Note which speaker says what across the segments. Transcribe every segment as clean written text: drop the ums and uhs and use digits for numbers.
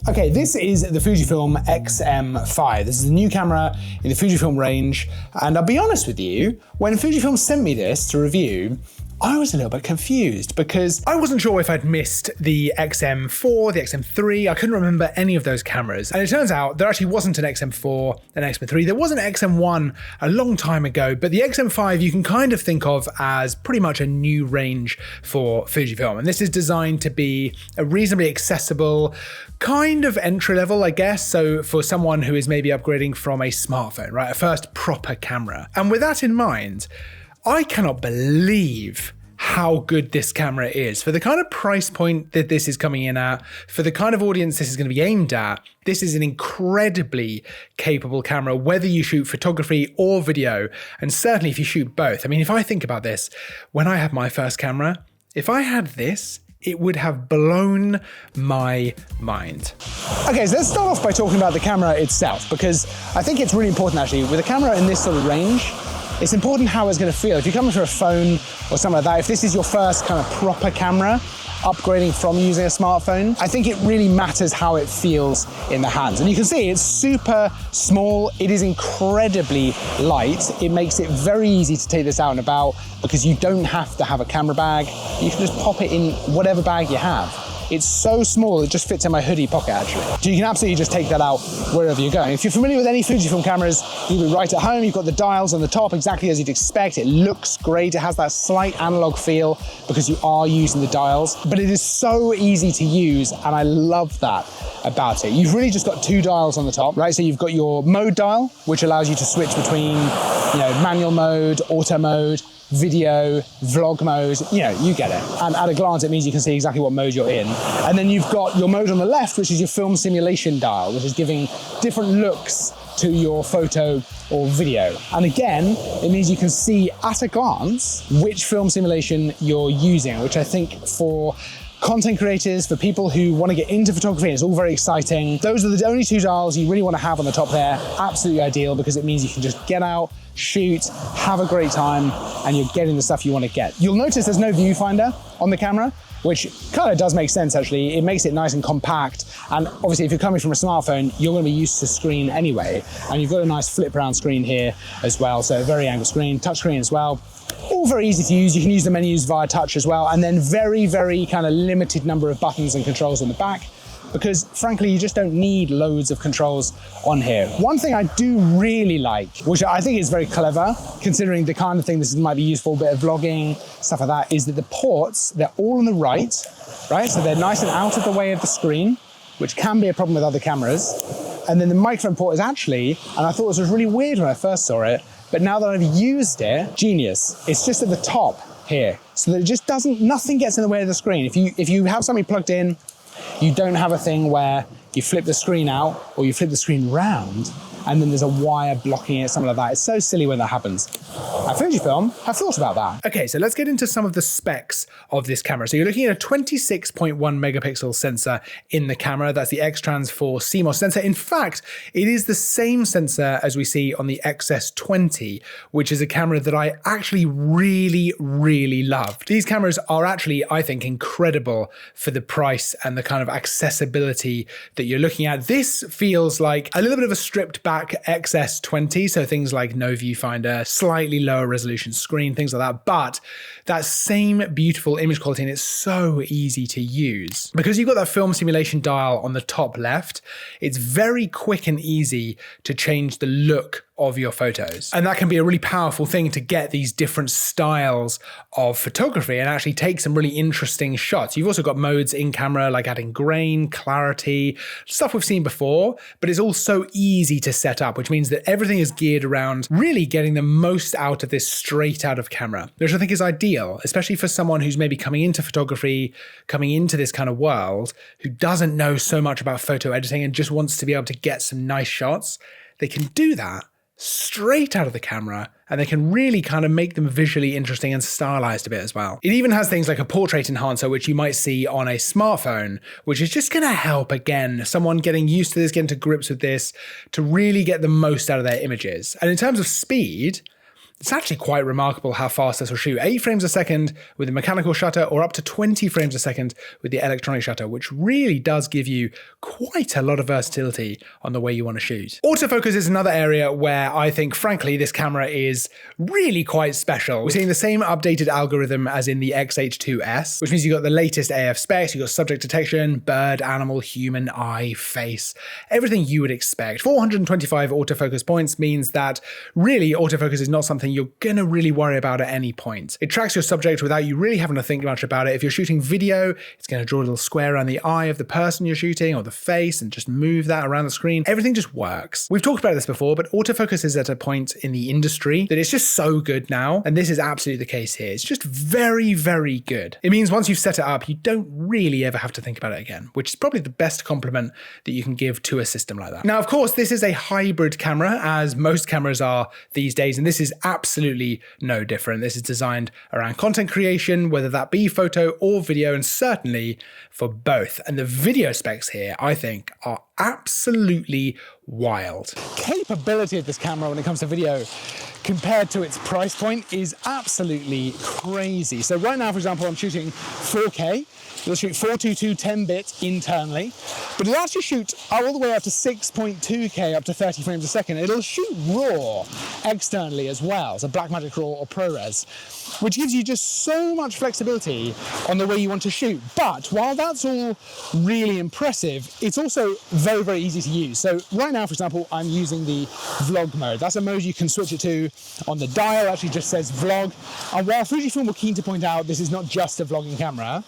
Speaker 1: Okay, this is the Fujifilm X-M5. This is a new camera in the Fujifilm range, and I'll be honest with you, when Fujifilm sent me this to review, I was a little bit confused because I wasn't sure if I'd missed the X-M4, the X-M3, I couldn't remember any of those cameras. And it turns out there actually wasn't an X-M4, an X-M3, there was an X-M1 a long time ago, but the X-M5 you can kind of think of as pretty much a new range for Fujifilm. And this is designed to be a reasonably accessible, kind of entry level, I guess. So for someone who is maybe upgrading from a smartphone, right? A first proper camera. And with that in mind, I cannot believe how good this camera is. For the kind of price point that this is coming in at, for the kind of audience this is going to be aimed at, this is an incredibly capable camera, whether you shoot photography or video, and certainly if you shoot both. I mean, if I think about this, when I had my first camera, if I had this, it would have blown my mind. Okay, so let's start off by talking about the camera itself, because I think it's really important actually, with a camera in this sort of range, it's important how it's going to feel. If you're coming from a phone or something like that, if this is your first kind of proper camera, upgrading from using a smartphone, I think it really matters how it feels in the hands. And you can see it's super small, it is incredibly light. It makes it very easy to take this out and about because you don't have to have a camera bag. You can just pop it in whatever bag you have. It's so small, it just fits in my hoodie pocket actually. So you can absolutely just take that out wherever you're going. If you're familiar with any Fujifilm cameras, you'll be right at home. You've got the dials on the top exactly as you'd expect. It looks great. It has that slight analog feel because you are using the dials, but it is so easy to use and I love that about it. You've really just got two dials on the top, right? So you've got your mode dial, which allows you to switch between, manual mode, auto mode, video, vlog mode, you get it. And at a glance, it means you can see exactly what mode you're in. And then you've got your mode on the left, which is your film simulation dial, which is giving different looks to your photo or video. And again, it means you can see at a glance which film simulation you're using, which I think for content creators, for people who want to get into photography, and it's all very exciting. Those are the only two dials you really want to have on the top there. Absolutely ideal because it means you can just get out, shoot, have a great time, and you're getting the stuff you want to get. You'll notice there's no viewfinder on the camera, which kind of does make sense actually. It makes it nice and compact. And obviously if you're coming from a smartphone, you're going to be used to screen anyway. And you've got a nice flip around screen here as well. So a very angled screen, touch screen as well. All very easy to use. You can use the menus via touch as well. And then very, very kind of limited number of buttons and controls on the back, because frankly, you just don't need loads of controls on here. One thing I do really like, which I think is very clever, considering the kind of thing this might be used for, a bit of vlogging, stuff like that, is that the ports, they're all on the right? So they're nice and out of the way of the screen, which can be a problem with other cameras. And then the microphone port is actually, and I thought this was really weird when I first saw it, but now that I've used it, genius. It's just at the top here, so that it just nothing gets in the way of the screen. If you have something plugged in, you don't have a thing where you flip the screen out or you flip the screen round and then there's a wire blocking it, something like that. It's so silly when that happens. At Fujifilm, I've thought about that. Okay, so let's get into some of the specs of this camera. So you're looking at a 26.1 megapixel sensor in the camera. That's the X-Trans 4 CMOS sensor. In fact, it is the same sensor as we see on the XS20, which is a camera that I actually really, really loved. These cameras are actually, I think, incredible for the price and the kind of accessibility that you're looking at. This feels like a little bit of a stripped back XS20, so things like no viewfinder, slightly lower resolution screen, things like that, but that same beautiful image quality, and it's so easy to use. Because you've got that film simulation dial on the top left, it's very quick and easy to change the look of your photos. And that can be a really powerful thing to get these different styles of photography and actually take some really interesting shots. You've also got modes in camera like adding grain, clarity, stuff we've seen before, but it's all so easy to set up, which means that everything is geared around really getting the most out of this straight out of camera, which I think is ideal, especially for someone who's maybe coming into photography, coming into this kind of world, who doesn't know so much about photo editing and just wants to be able to get some nice shots. They can do that straight out of the camera, and they can really kind of make them visually interesting and stylized a bit as well. It even has things like a portrait enhancer, which you might see on a smartphone, which is just going to help, again, someone getting used to this, getting to grips with this, to really get the most out of their images. And in terms of speed, It's actually quite remarkable how fast this will shoot. 8 frames a second with the mechanical shutter, or up to 20 frames a second with the electronic shutter, which really does give you quite a lot of versatility on the way you want to shoot. Autofocus is another area where I think, frankly, this camera is really quite special. We're seeing the same updated algorithm as in the X-H2S, which means you've got the latest AF specs, you've got subject detection, bird, animal, human, eye, face, everything you would expect. 425 autofocus points means that really autofocus is not something you're going to really worry about at any point. It tracks your subject without you really having to think much about it. If you're shooting video, it's going to draw a little square around the eye of the person you're shooting or the face and just move that around the screen. Everything just works. We've talked about this before, but autofocus is at a point in the industry that it's just so good now. And this is absolutely the case here. It's just very, very good. It means once you've set it up, you don't really ever have to think about it again, which is probably the best compliment that you can give to a system like that. Now, of course, this is a hybrid camera, as most cameras are these days, and this is absolutely no different. This is designed around content creation, whether that be photo or video, and certainly for both. And the video specs here, I think, are absolutely wild. Capability of this camera when it comes to video compared to its price point is absolutely crazy. So right now, for example, I'm shooting 4K. It'll shoot 422 10-bit internally, but it'll actually shoot all the way up to 6.2K up to 30 frames a second. It'll shoot RAW externally as well, so Blackmagic RAW or ProRes, which gives you just so much flexibility on the way you want to shoot. But while that's all really impressive, it's also very, very easy to use. So right now, for example, I'm using the vlog mode. That's a mode you can switch it to on the dial. It actually just says vlog. And while Fujifilm were keen to point out this is not just a vlogging camera,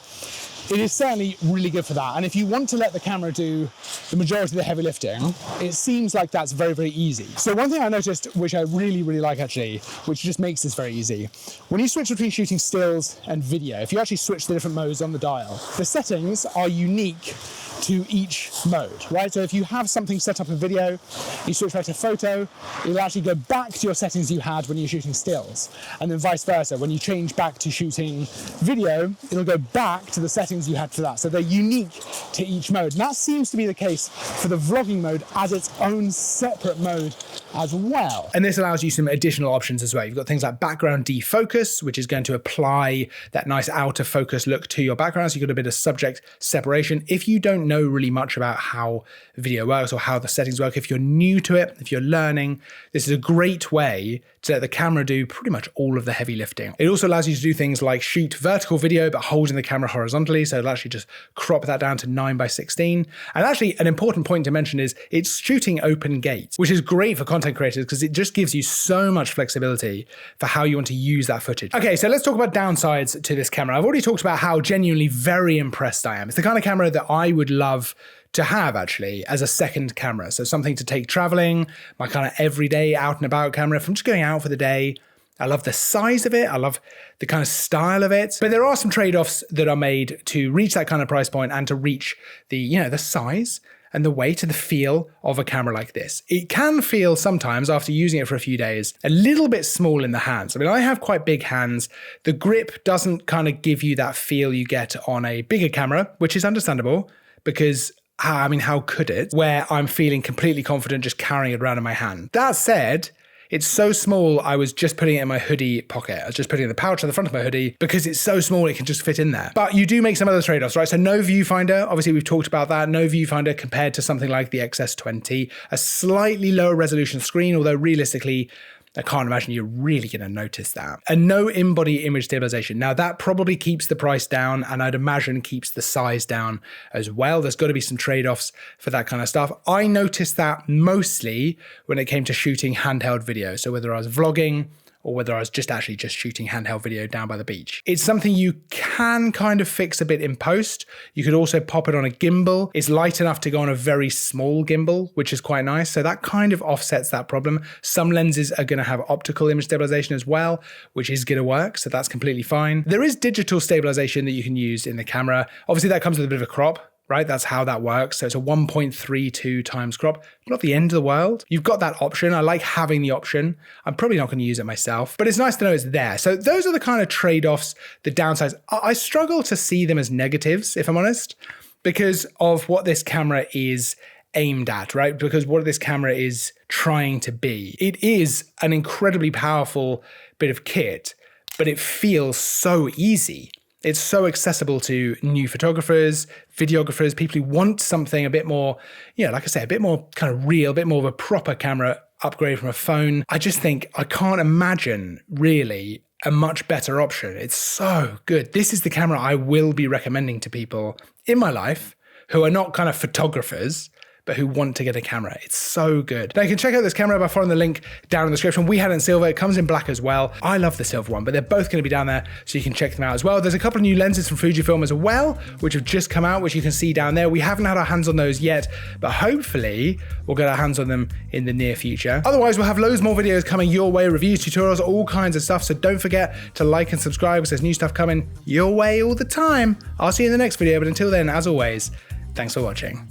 Speaker 1: it is certainly really good for that. And if you want to let the camera do the majority of the heavy lifting, it seems like that's very, very easy. So one thing I noticed, which I really, really like actually, which just makes this very easy, when you switch between shooting stills and video, if you actually switch the different modes on the dial, the settings are unique to each mode, right? So if you have something set up in video, you switch back to photo, it'll actually go back to your settings you had when you're shooting stills. And then vice versa, when you change back to shooting video, it'll go back to the settings you had for that. So they're unique to each mode. And that seems to be the case for the vlogging mode as its own separate mode as well. And this allows you some additional options as well. You've got things like background defocus, which is going to apply that nice outer focus look to your background. So you've got a bit of subject separation. If you don't know really much about how video works or how the settings work, if you're new to it, if you're learning, this is a great way to let the camera do pretty much all of the heavy lifting. It also allows you to do things like shoot vertical video, but holding the camera horizontally. So it'll actually just crop that down to 9:16. And actually an important point to mention is it's shooting open gate, which is great for content creators because it just gives you so much flexibility for how you want to use that footage. Okay, so let's talk about downsides to this camera. I've already talked about how genuinely very impressed I am. It's the kind of camera that I would love to have actually as a second camera. So something to take traveling, my kind of everyday out and about camera. If I'm just going out for the day, I love the size of it. I love the kind of style of it. But there are some trade-offs that are made to reach that kind of price point and to reach the, the size and the weight and the feel of a camera like this. It can feel sometimes, after using it for a few days, a little bit small in the hands. I mean, I have quite big hands. The grip doesn't kind of give you that feel you get on a bigger camera, which is understandable because how could it? Where I'm feeling completely confident just carrying it around in my hand. That said, it's so small, I was just putting it in my hoodie pocket. I was just putting it in the pouch at the front of my hoodie because it's so small, it can just fit in there. But you do make some other trade-offs, right? So no viewfinder, obviously we've talked about that. No viewfinder compared to something like the XS20. A slightly lower resolution screen, although realistically, I can't imagine you're really going to notice that. And no in-body image stabilization. Now that probably keeps the price down and I'd imagine keeps the size down as well. There's got to be some trade-offs for that kind of stuff. I noticed that mostly when it came to shooting handheld video. So whether I was vlogging or whether I was just shooting handheld video down by the beach. It's something you can kind of fix a bit in post. You could also pop it on a gimbal. It's light enough to go on a very small gimbal, which is quite nice. So that kind of offsets that problem. Some lenses are going to have optical image stabilization as well, which is going to work. So that's completely fine. There is digital stabilization that you can use in the camera. Obviously that comes with a bit of a crop, right? That's how that works. So it's a 1.32 times crop. Not the end of the world. You've got that option. I like having the option. I'm probably not going to use it myself, but it's nice to know it's there. So those are the kind of trade-offs, the downsides. I struggle to see them as negatives, if I'm honest, because of what this camera is aimed at, right? Because what this camera is trying to be. It is an incredibly powerful bit of kit, but it feels so easy. It's so accessible to new photographers, videographers, people who want something a bit more, like I say, a bit more kind of real, a bit more of a proper camera upgrade from a phone. I just think I can't imagine really a much better option. It's so good. This is the camera I will be recommending to people in my life who are not kind of photographers, but who want to get a camera. It's so good. Now you can check out this camera by following the link down in the description. We had it in silver, it comes in black as well. I love the silver one, but they're both gonna be down there so you can check them out as well. There's a couple of new lenses from Fujifilm as well, which have just come out, which you can see down there. We haven't had our hands on those yet, but hopefully we'll get our hands on them in the near future. Otherwise, we'll have loads more videos coming your way, reviews, tutorials, all kinds of stuff. So don't forget to like and subscribe because there's new stuff coming your way all the time. I'll see you in the next video, but until then, as always, thanks for watching.